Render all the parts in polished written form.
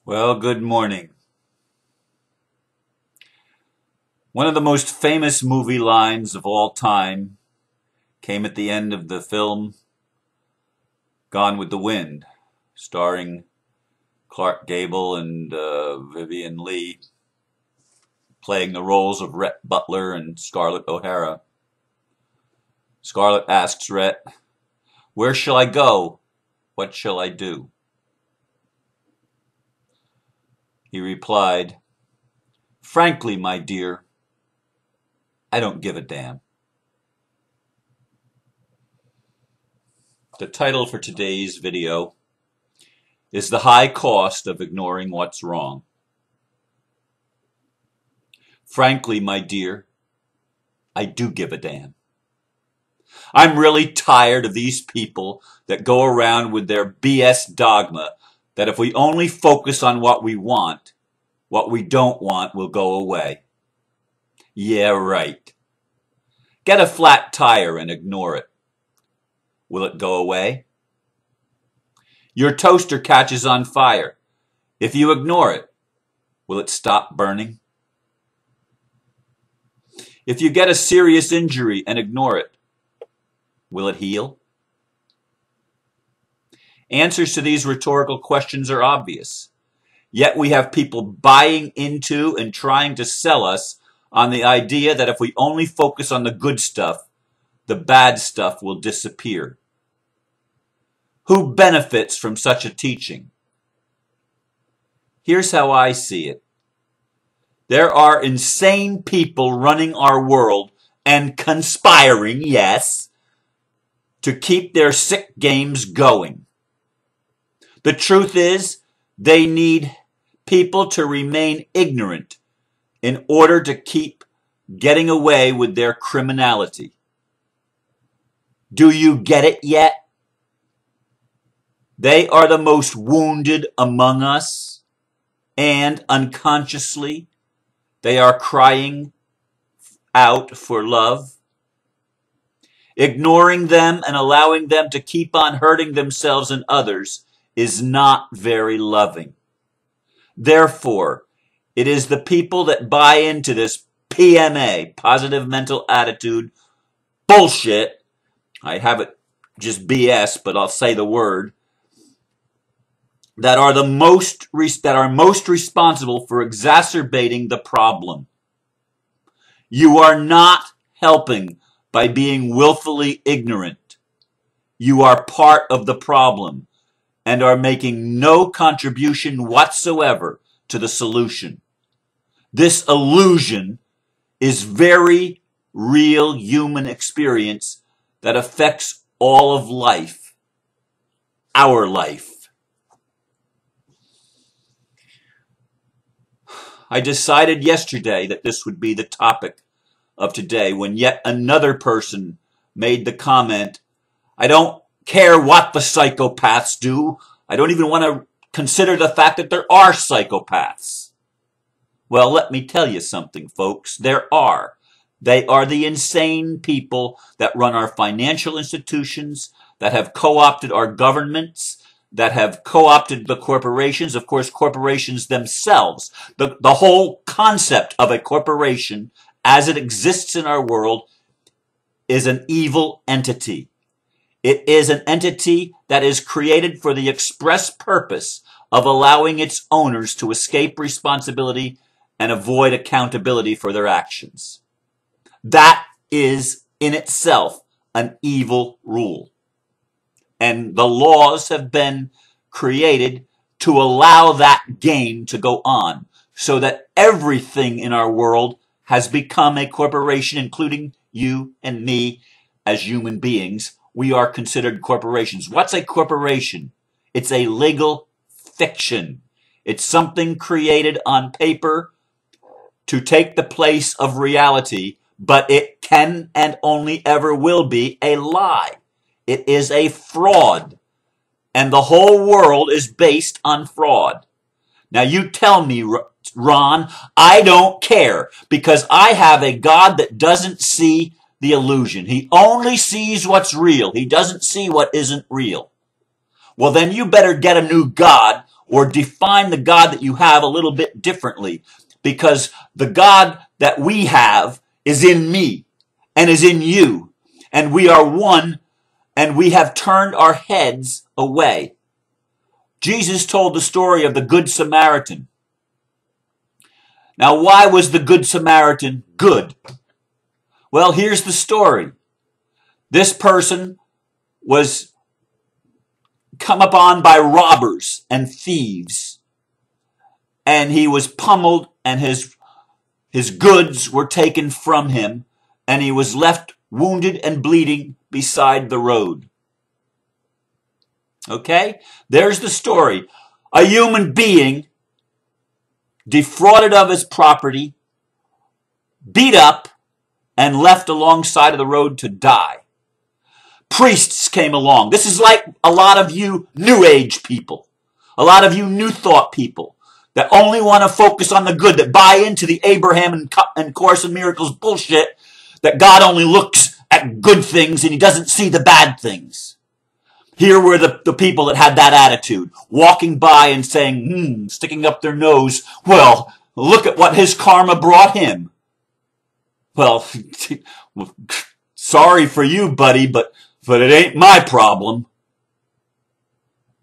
Well, good morning. One of the most famous movie lines of all time came at the end of the film Gone with the Wind, starring Clark Gable and Vivian Leigh, playing the roles of Rhett Butler and Scarlett O'Hara. Scarlett asks Rhett, "Where shall I go? What shall I do?" He replied, "Frankly, my dear, I don't give a damn." The title for today's video is The High Cost of Ignoring What's Wrong. Frankly, my dear, I do give a damn. I'm really tired of these people that go around with their BS dogma that if we only focus on what we want, what we don't want will go away. Yeah, right. Get a flat tire and ignore it. Will it go away? Your toaster catches on fire. If you ignore it, will it stop burning? If you get a serious injury and ignore it, will it heal? Answers to these rhetorical questions are obvious. Yet we have people buying into and trying to sell us on the idea that if we only focus on the good stuff, the bad stuff will disappear. Who benefits from such a teaching? Here's how I see it. There are insane people running our world and conspiring, yes, to keep their sick games going. The truth is, they need people to remain ignorant in order to keep getting away with their criminality. Do you get it yet? They are the most wounded among us, and unconsciously, they are crying out for love. Ignoring them and allowing them to keep on hurting themselves and others is not very loving. Therefore, it is the people that buy into this PMA, positive mental attitude, bullshit. I have it just BS, but I'll say the word, that are most responsible for exacerbating the problem. You are not helping by being willfully ignorant. You are part of the problem and are making no contribution whatsoever to the solution. This illusion is very real human experience that affects all of life, our life. I decided yesterday that this would be the topic of today when yet another person made the comment, "I don't care what the psychopaths do. I don't even want to consider the fact that there are psychopaths." Well, let me tell you something, folks. There are. They are the insane people that run our financial institutions, that have co-opted our governments, that have co-opted the corporations, of course, corporations themselves. The whole concept of a corporation as it exists in our world is an evil entity. It is an entity that is created for the express purpose of allowing its owners to escape responsibility and avoid accountability for their actions. That is in itself an evil rule. And the laws have been created to allow that game to go on so that everything in our world has become a corporation, including you and me as human beings. We are considered corporations. What's a corporation? It's a legal fiction. It's something created on paper to take the place of reality, but it can and only ever will be a lie. It is a fraud. And the whole world is based on fraud. Now you tell me, Ron, I don't care because I have a God that doesn't see the illusion. He only sees what's real. He doesn't see what isn't real. Well, then you better get a new God or define the God that you have a little bit differently, because the God that we have is in me and is in you, and we are one, and we have turned our heads away. Jesus told the story of the Good Samaritan. Now, why was the Good Samaritan good? Well, here's the story. This person was come upon by robbers and thieves, and he was pummeled, and his goods were taken from him, and he was left wounded and bleeding beside the road. Okay? There's the story. A human being defrauded of his property, beat up, and left alongside of the road to die. Priests came along. This is like a lot of you New Age people, a lot of you New Thought people that only want to focus on the good, that buy into the Abraham and Course in Miracles bullshit, that God only looks at good things and he doesn't see the bad things. Here were the people that had that attitude, walking by and saying, sticking up their nose, well, look at what his karma brought him. Well, sorry for you, buddy, but it ain't my problem.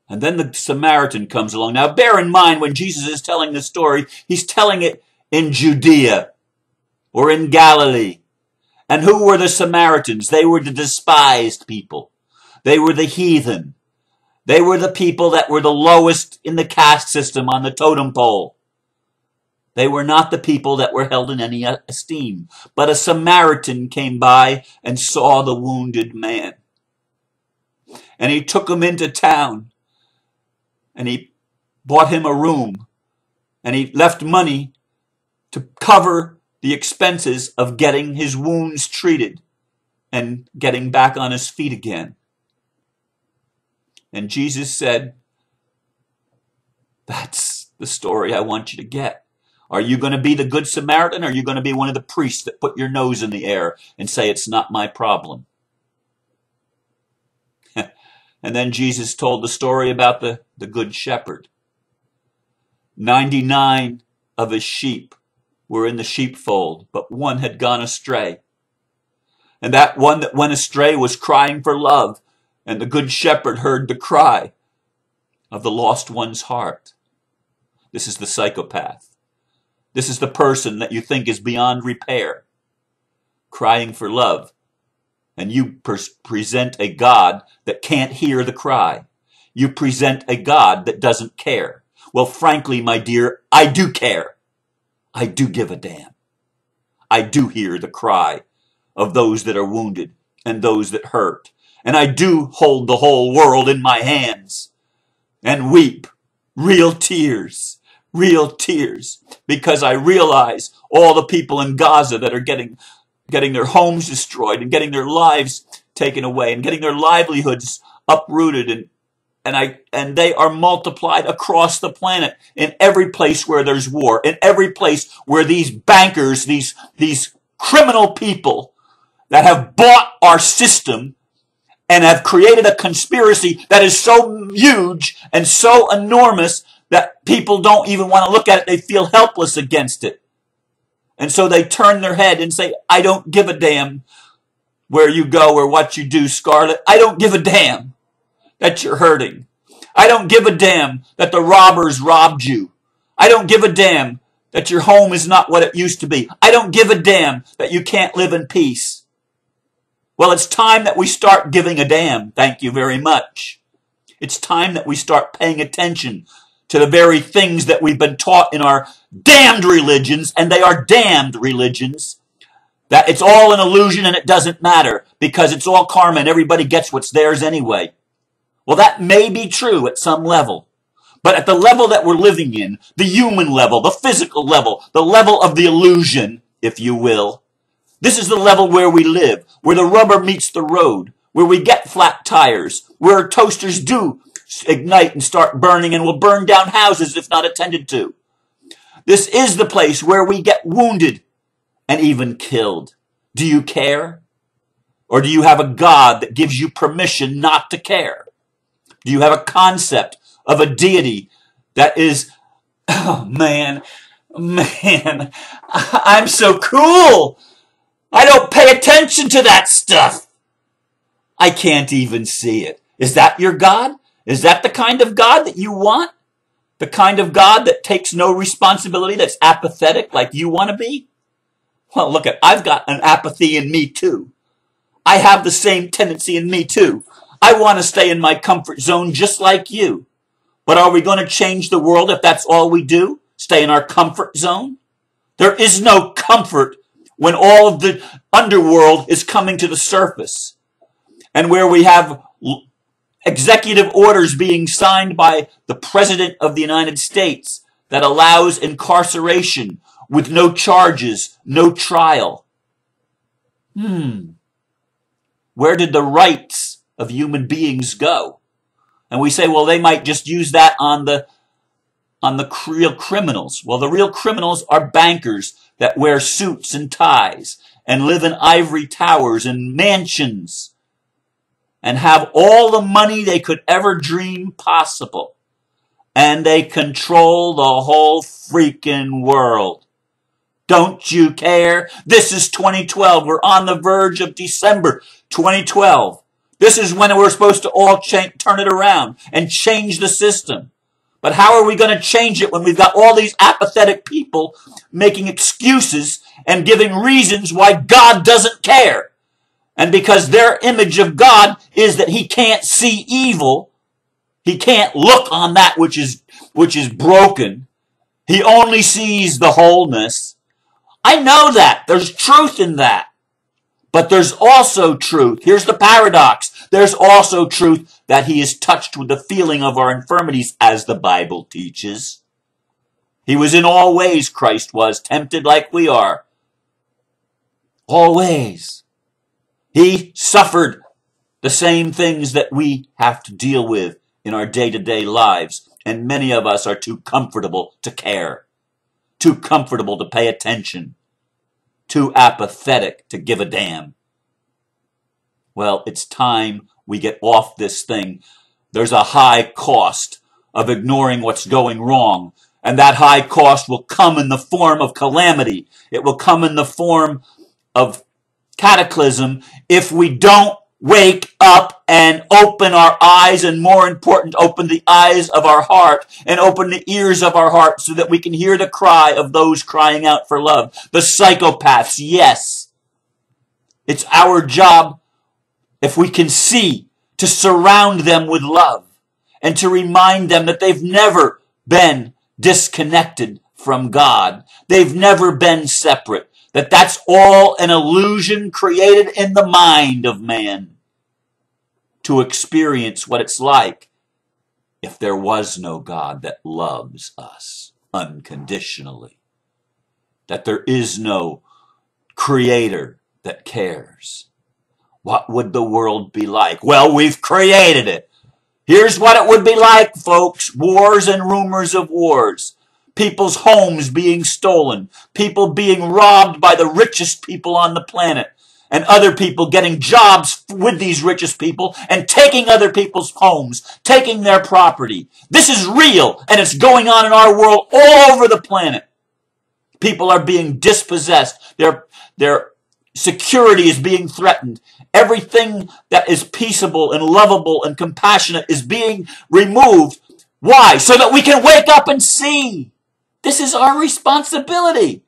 And then the Samaritan comes along. Now, bear in mind, when Jesus is telling this story, he's telling it in Judea or in Galilee. And who were the Samaritans? They were the despised people. They were the heathen. They were the people that were the lowest in the caste system on the totem pole. They were not the people that were held in any esteem. But a Samaritan came by and saw the wounded man. And he took him into town. And he bought him a room. And he left money to cover the expenses of getting his wounds treated and getting back on his feet again. And Jesus said, that's the story I want you to get. Are you going to be the Good Samaritan, or are you going to be one of the priests that put your nose in the air and say, it's not my problem? And then Jesus told the story about the Good Shepherd. 99 of his sheep were in the sheepfold, but one had gone astray. And that one that went astray was crying for love. And the Good Shepherd heard the cry of the lost one's heart. This is the psychopath. This is the person that you think is beyond repair, crying for love. And you present a God that can't hear the cry. You present a God that doesn't care. Well, frankly, my dear, I do care. I do give a damn. I do hear the cry of those that are wounded and those that hurt. And I do hold the whole world in my hands and weep real tears, because I realize all the people in Gaza that are getting their homes destroyed and getting their lives taken away and getting their livelihoods uprooted, and they are multiplied across the planet in every place where there's war, in every place where these bankers, these criminal people that have bought our system and have created a conspiracy that is so huge and so enormous that people don't even want to look at it. They feel helpless against it. And so they turn their head and say, I don't give a damn where you go or what you do, Scarlett. I don't give a damn that you're hurting. I don't give a damn that the robbers robbed you. I don't give a damn that your home is not what it used to be. I don't give a damn that you can't live in peace. Well, it's time that we start giving a damn. Thank you very much. It's time that we start paying attention to the very things that we've been taught in our damned religions, and they are damned religions, that it's all an illusion and it doesn't matter because it's all karma and everybody gets what's theirs anyway. Well, that may be true at some level, but at the level that we're living in, the human level, the physical level, the level of the illusion, if you will, this is the level where we live, where the rubber meets the road, where we get flat tires, where toasters do ignite and start burning and will burn down houses if not attended to. This is the place where we get wounded and even killed. Do you care? Or do you have a God that gives you permission not to care? Do you have a concept of a deity that is, oh man, I'm so cool. I don't pay attention to that stuff. I can't even see it. Is that your God? Is that the kind of God that you want? The kind of God that takes no responsibility, that's apathetic like you want to be? Well, look, I've got an apathy in me too. I have the same tendency in me too. I want to stay in my comfort zone just like you. But are we going to change the world if that's all we do? Stay in our comfort zone? There is no comfort when all of the underworld is coming to the surface, and where we have executive orders being signed by the President of the United States that allows incarceration with no charges, no trial. Where did the rights of human beings go? And we say, well, they might just use that on the real criminals. Well, the real criminals are bankers that wear suits and ties and live in ivory towers and mansions and have all the money they could ever dream possible. And they control the whole freaking world. Don't you care? This is 2012. We're on the verge of December 2012. This is when we're supposed to all turn it around and change the system. But how are we going to change it when we've got all these apathetic people making excuses and giving reasons why God doesn't care? And because their image of God is that he can't see evil, he can't look on that which is broken. He only sees the wholeness. I know that. There's truth in that. But there's also truth. Here's the paradox. There's also truth that he is touched with the feeling of our infirmities, as the Bible teaches. He was in all ways, Christ was, tempted like we are. All ways. He suffered the same things that we have to deal with in our day-to-day lives. And many of us are too comfortable to care. Too comfortable to pay attention. Too apathetic to give a damn. Well, it's time we get off this thing. There's a high cost of ignoring what's going wrong. And that high cost will come in the form of calamity. It will come in the form of cataclysm if we don't wake up and open our eyes, and more important, open the eyes of our heart and open the ears of our heart so that we can hear the cry of those crying out for love. The psychopaths, yes. It's our job, if we can see, to surround them with love and to remind them that they've never been disconnected from God. They've never been separate. That's all an illusion created in the mind of man to experience what it's like if there was no God that loves us unconditionally. That there is no creator that cares. What would the world be like? Well, we've created it. Here's what it would be like, folks. Wars and rumors of wars. People's homes being stolen. People being robbed by the richest people on the planet. And other people getting jobs with these richest people and taking other people's homes, taking their property. This is real, and it's going on in our world all over the planet. People are being dispossessed. Their security is being threatened. Everything that is peaceable and lovable and compassionate is being removed. Why? So that we can wake up and see. This is our responsibility.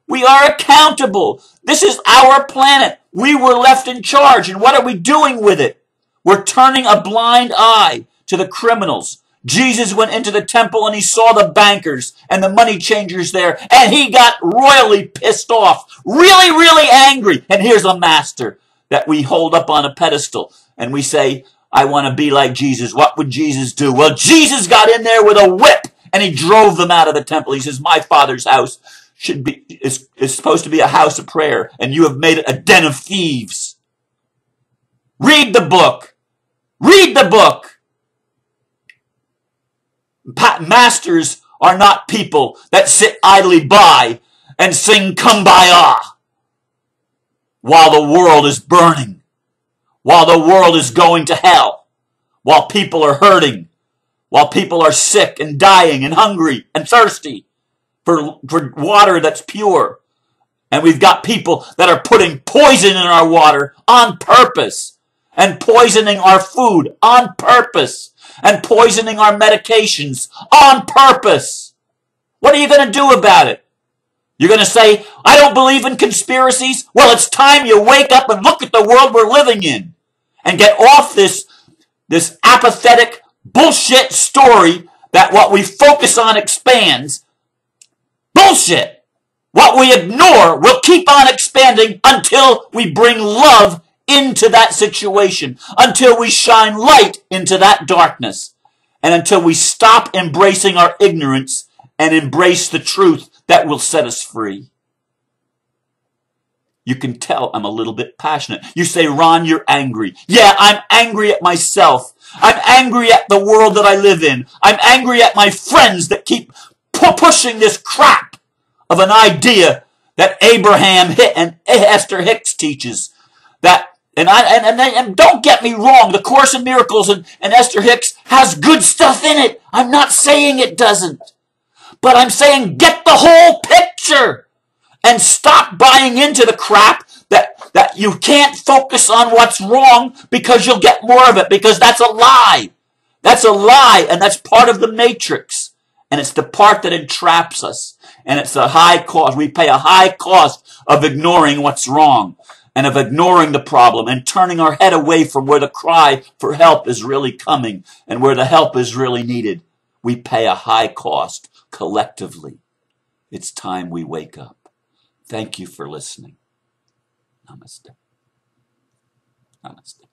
We are accountable. This is our planet. We were left in charge. And what are we doing with it? We're turning a blind eye to the criminals. Jesus went into the temple and he saw the bankers and the money changers there. And he got royally pissed off. Really, really angry. And here's a master that we hold up on a pedestal. And we say, I want to be like Jesus. What would Jesus do? Well, Jesus got in there with a whip. And he drove them out of the temple. He says, my Father's house is supposed to be a house of prayer, and you have made it a den of thieves. Read the book. Read the book. Masters are not people that sit idly by and sing Kumbaya while the world is burning, while the world is going to hell, while people are hurting, while people are sick and dying and hungry and thirsty for water that's pure. And we've got people that are putting poison in our water on purpose, and poisoning our food on purpose, and poisoning our medications on purpose. What are you going to do about it? You're going to say, I don't believe in conspiracies? Well, it's time you wake up and look at the world we're living in and get off this apathetic bullshit story that what we focus on expands. Bullshit! What we ignore will keep on expanding until we bring love into that situation, until we shine light into that darkness, and until we stop embracing our ignorance and embrace the truth that will set us free. You can tell I'm a little bit passionate. You say, Ron, you're angry. Yeah, I'm angry at myself. I'm angry at the world that I live in. I'm angry at my friends that keep pushing this crap of an idea that Abraham and Esther Hicks teaches. And don't get me wrong, the Course in Miracles and Esther Hicks has good stuff in it. I'm not saying it doesn't. But I'm saying get the whole picture and stop buying into the crap that you can't focus on what's wrong because you'll get more of it, because that's a lie. That's a lie, and that's part of the matrix. And it's the part that entraps us. And it's a high cost. We pay a high cost of ignoring what's wrong and of ignoring the problem and turning our head away from where the cry for help is really coming and where the help is really needed. We pay a high cost collectively. It's time we wake up. Thank you for listening. Namaste. Namaste.